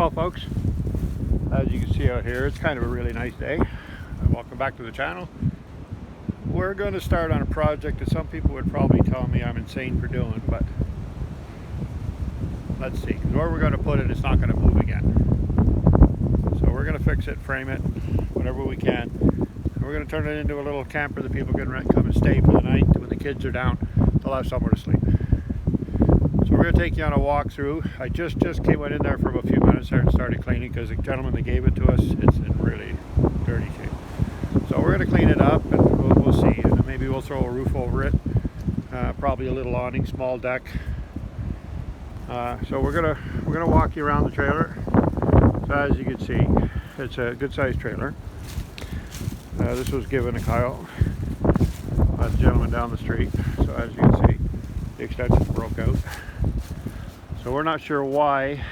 Well, folks, as you can see out here, it's kind of a really nice day. Welcome back to the channel. We're going to start on a project that some people would probably tell me I'm insane for doing, but let's see. Where we're going to put it, it's not going to move again. So we're going to fix it, frame it, whatever we can. And we're going to turn it into a little camper that people can come and stay for the night. When the kids are down, they'll have somewhere to sleep. So we're going to take you on a walk through. I just went in there for a few minutes there and started cleaning because the gentleman that gave it to us, it's in really dirty shape. So we're going to clean it up and we'll see. And maybe we'll throw a roof over it. Probably a little awning, small deck. So we're gonna walk you around the trailer. So as you can see, it's a good sized trailer. This was given to Kyle by the gentleman down the street. So as you can see, the extension broke out. So we're not sure why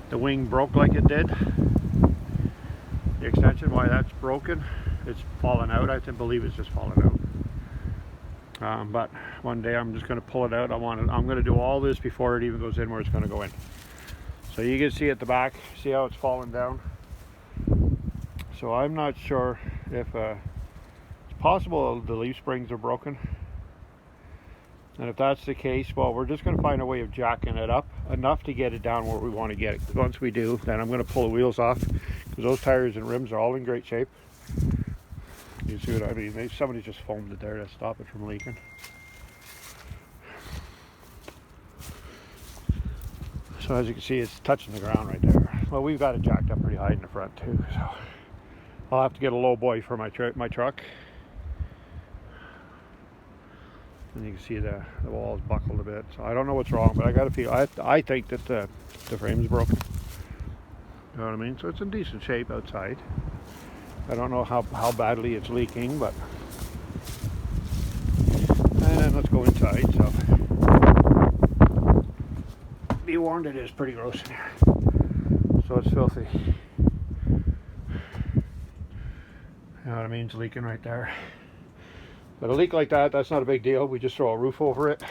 the wing broke like it did. The extension, why that's broken. It's fallen out. I believe it's just fallen out. But one day I'm just going to pull it out. I'm going to do all this before it even goes in where it's going to go in. So you can see at the back, see how it's fallen down. So I'm not sure if it's possible the leaf springs are broken. And if that's the case, well, we're just going to find a way of jacking it up enough to get it down where we want to get it. Once we do, then I'm going to pull the wheels off because those tires and rims are all in great shape. You see what I mean? Somebody just foamed it there to stop it from leaking. So as you can see, it's touching the ground right there. Well, we've got it jacked up pretty high in the front too. So I'll have to get a low boy for my truck. And you can see the wall is buckled a bit. So I don't know what's wrong, but I got a feel. I think that the frame's broken. You know what I mean? So it's in decent shape outside. I don't know how badly it's leaking, but and then let's go inside. So be warned, it is pretty gross in here. So it's filthy. You know what I mean? It's leaking right there. But a leak like that, that's not a big deal. We just throw a roof over it.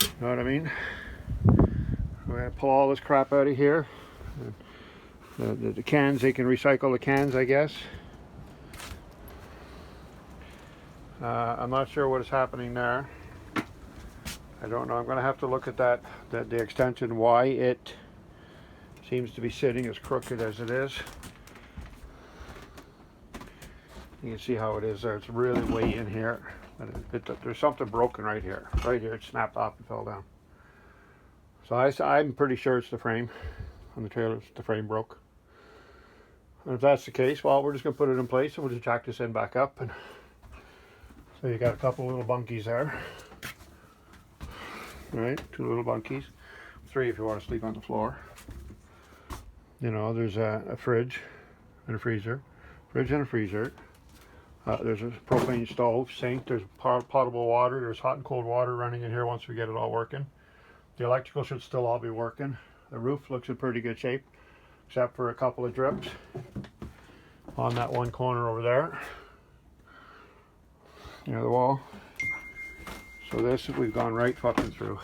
You know what I mean? We're going to pull all this crap out of here. The cans, they can recycle the cans, I guess. I'm not sure what is happening there. I don't know. I'm going to have to look at the extension, why it seems to be sitting as crooked as it is. You can see how it is there. It's really way in here. There's something broken right here. Right here, it snapped off and fell down. So I'm pretty sure it's the frame on the trailer. The frame broke. And if that's the case, well, we're just going to put it in place and we'll just jack this in back up. And so you got a couple little bunkies there. All right, 2 little bunkies. 3 if you want to sleep on the floor. You know, there's a fridge and a freezer. Fridge and a freezer. There's a propane stove, sink, there's potable water, there's hot and cold water running in here once we get it all working. The electrical should still all be working. The roof looks in pretty good shape, except for a couple of drips on that one corner over there near the wall. So this, we've gone right fucking through.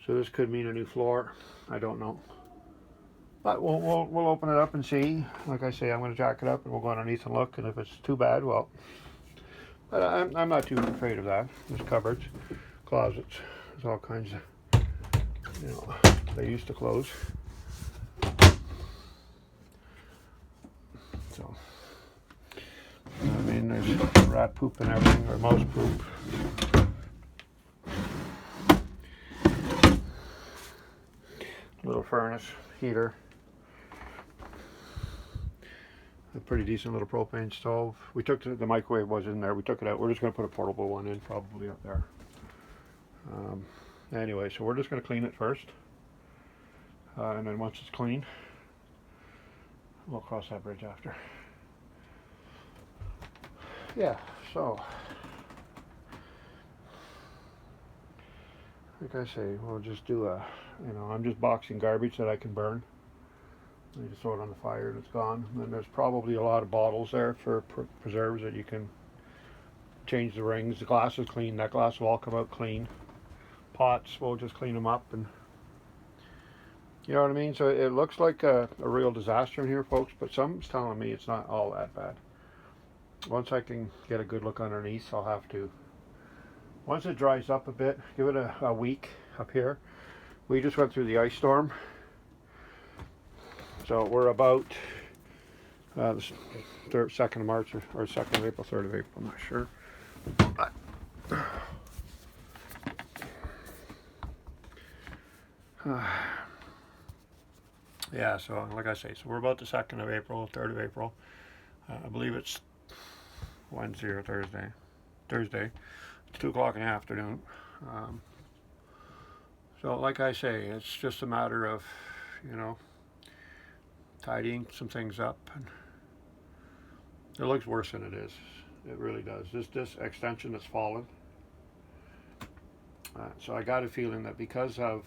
So this could mean a new floor. I don't know. But we'll open it up and see. Like I say, I'm going to jack it up and we'll go underneath and look. And if it's too bad, well, but I'm not too afraid of that. There's cupboards, closets, there's all kinds of, you know, they used to close. So, I mean, there's rat poop and everything, or mouse poop. Little furnace, heater. A pretty decent little propane stove. We took the microwave was in there. We took it out. We're just going to put a portable one in, probably up there. Anyway, so we're just going to clean it first, and then once it's clean, we'll cross that bridge after. Yeah. So, like I say, we'll just do you know, I'm just boxing garbage that I can burn. You just throw it on the fire and it's gone. And then there's probably a lot of bottles there for preserves that you can change the rings. The glass is clean. That glass will all come out clean. Pots, we'll just clean them up and You know what I mean? So it looks like a real disaster in here, folks, but something's telling me it's not all that bad. Once I can get a good look underneath, I'll have to, once it dries up a bit, give it a week up here. We just went through the ice storm. So we're about the 2nd of March or 2nd of April, 3rd of April, I'm not sure. Yeah, so like I say, so we're about the 2nd of April, 3rd of April. I believe it's Wednesday or Thursday. It's 2 o'clock in the afternoon. So like I say, it's just a matter of, you know, tidying some things up. And it looks worse than it is. It really does. This extension has fallen. So I got a feeling that because of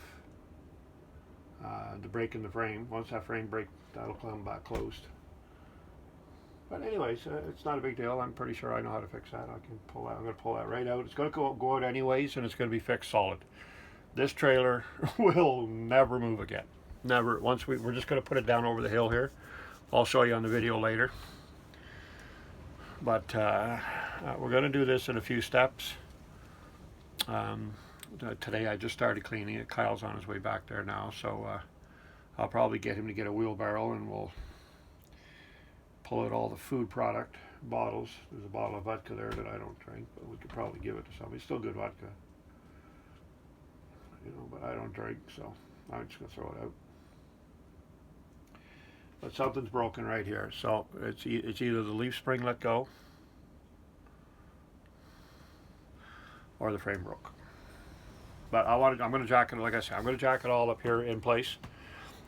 the break in the frame, once that frame breaks, that'll come back closed. But anyways, it's not a big deal. I'm pretty sure I know how to fix that. I can pull that. I'm going to pull that right out. It's going to go out anyways, and it's going to be fixed solid. This trailer will never move again. Never. Once we're just going to put it down over the hill here. I'll show you on the video later. But we're going to do this in a few steps. Today I just started cleaning it. Kyle's on his way back there now, so I'll probably get him to get a wheelbarrow and we'll pull out all the food product bottles. There's a bottle of vodka there that I don't drink, but we could probably give it to somebody. It's still good vodka, you know, but I don't drink, so I'm just gonna throw it out. But something's broken right here, so it's either the leaf spring let go or the frame broke. But I'm going to jack it, like I said, I'm going to jack it all up here in place.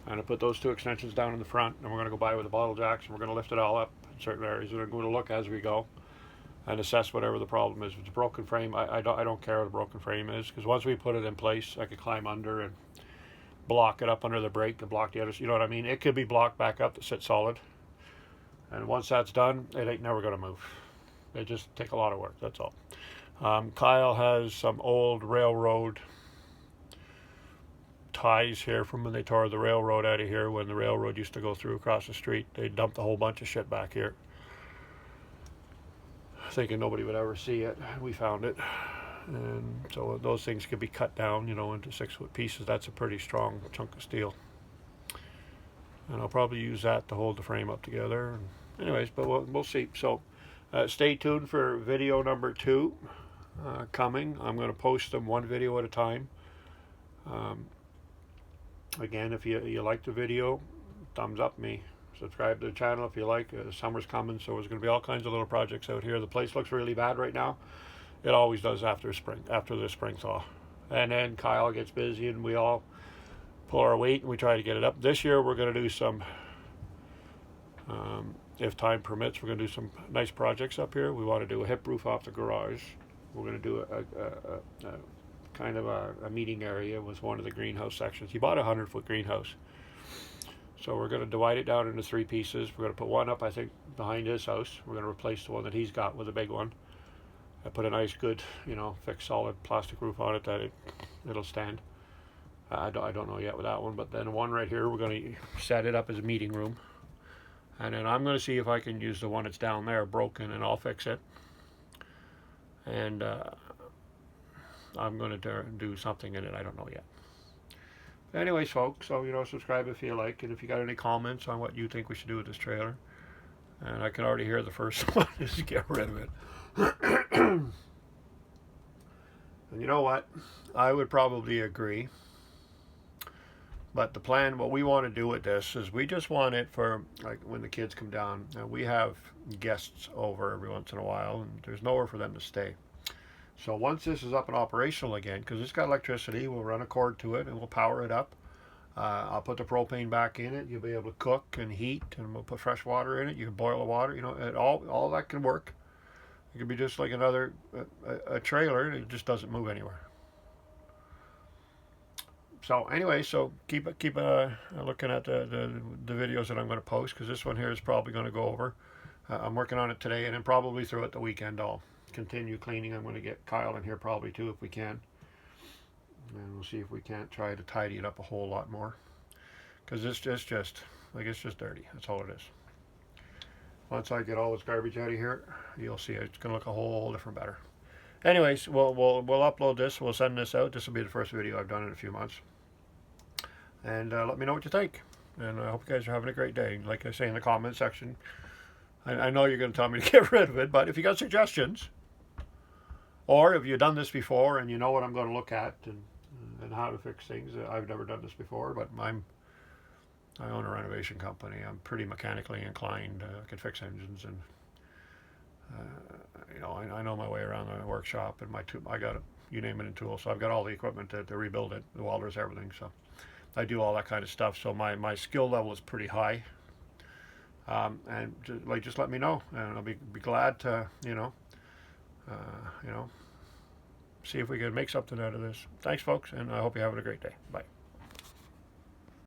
I'm going to put those 2 extensions down in the front, and we're going to go by with the bottle jacks, and we're going to lift it all up in certain areas. We're going to look as we go and assess whatever the problem is. If it's a broken frame, I don't care what a broken frame is, because once we put it in place, I could climb under and block it up under the brake and block the others. You know what I mean? It could be blocked back up to sit solid. And once that's done, it ain't never going to move. It just take a lot of work, that's all. Kyle has some old railroad ties here from when they tore the railroad out of here, when the railroad used to go through across the street. They dumped a whole bunch of shit back here, thinking nobody would ever see it. We found it. And so those things could be cut down, you know, into 6-foot pieces. That's a pretty strong chunk of steel. And I'll probably use that to hold the frame up together. And anyways, but we'll see. So stay tuned for video number 2 coming. I'm going to post them 1 video at a time. Again, if you like the video, thumbs up me. Subscribe to the channel if you like. Summer's coming, so there's going to be all kinds of little projects out here. The place looks really bad right now. It always does after the spring thaw. And then Kyle gets busy and we all pull our weight and we try to get it up. This year we're going to do some, if time permits, we're going to do some nice projects up here. We want to do a hip roof off the garage. We're going to do a kind of a meeting area with one of the greenhouse sections. He bought a 100-foot greenhouse. So we're going to divide it down into 3 pieces. We're going to put one up, I think, behind his house. We're going to replace the one that he's got with a big one. I put a nice, good, you know, fixed solid plastic roof on it that it'll stand. I don't know yet with that one, but then one right here, we're going to set it up as a meeting room. And then I'm going to see if I can use the one that's down there broken, and I'll fix it. And I'm going to do something in it. I don't know yet. Anyways, folks, so, you know, subscribe if you like, and if you got any comments on what you think we should do with this trailer. And I can already hear the first one is to get rid of it. And you know what? I would probably agree. But the plan, what we want to do with this is we just want it for, like, when the kids come down. We have guests over every once in a while, and there's nowhere for them to stay. So once this is up and operational again, because it's got electricity, we'll run a cord to it and we'll power it up. I'll put the propane back in it. You'll be able to cook and heat, and we'll put fresh water in it. You can boil the water, you know, and all that can work. It could be just like another a trailer. It just doesn't move anywhere. So anyway, so keep looking at the videos that I'm going to post, because this one here is probably going to go over. I'm working on it today, and then probably through it the weekend I'll continue cleaning. I'm going to get Kyle in here probably too if we can, and we'll see if we can't try to tidy it up a whole lot more. because it's just it's just dirty. That's all it is. Once I get all this garbage out of here, you'll see it's gonna look a whole different better. Anyways, we'll upload this. We'll send this out. This will be the first video I've done in a few months. And let me know what you think. And I hope you guys are having a great day. Like I say in the comment section, I know you're going to tell me to get rid of it, but if you got suggestions, or if you've done this before and you know what I'm going to look at and how to fix things, I've never done this before, but I own a renovation company. I'm pretty mechanically inclined. I can fix engines, and you know, I know my way around the workshop, and I got it, you name it, in tools. So I've got all the equipment to rebuild it, the welders, everything. So I do all that kind of stuff. So my skill level is pretty high. And just let me know, and I'll be glad to you know see if we can make something out of this. Thanks, folks, and I hope you're having a great day. Bye.